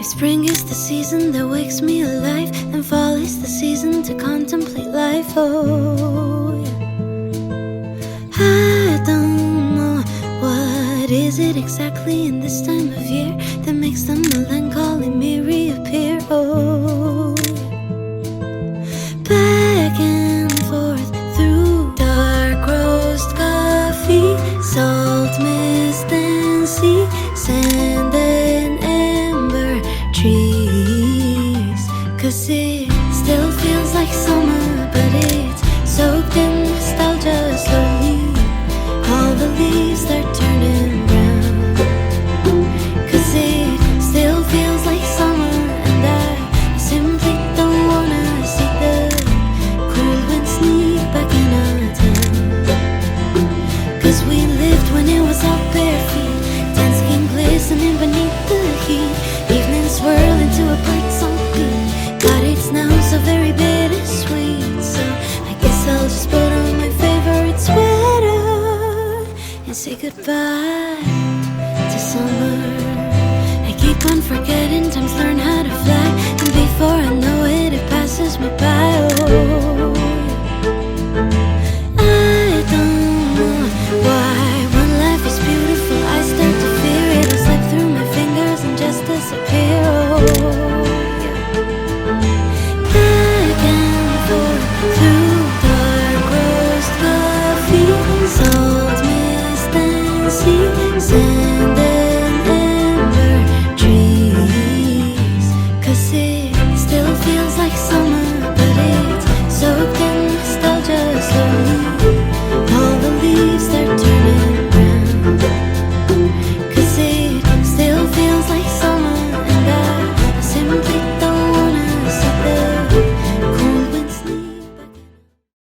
Spring is the season that wakes me alive, and fall is the season to contemplate life. Oh, yeah. I don't know what is it exactly in this time of year that makes the melancholy me reappear. Oh, yeah. Back and forth through dark roast coffee, salt, mist and sea, sand and amber trees. 'Cause it still feels like summer, but it's soaked in nostalgia slowly. All the leaves, they're turning brown. 'Cause it still feels like summer, and I simply don't wanna see the cool wind sneak back in our town. 'Cause we lived when it was all bare feet, tan skin glistening beneath the heat, evening swirl into a bird song beat. God, it's now so very bittersweet, so I guess I'll just put on my favorite sweater and say goodbye to summer. I keep on forgetting, times learn how to fly, and before I know it, it passes me by. Oh, I don't know why when life is beautiful I start to fear it'll slip through my fingers and just disappear. Oh, yeah. Back and forth through dark roast coffee, salt, mist and sea, sand and amber trees. 'Cause it still feels like summer, but it's soaked in nostalgia slowly.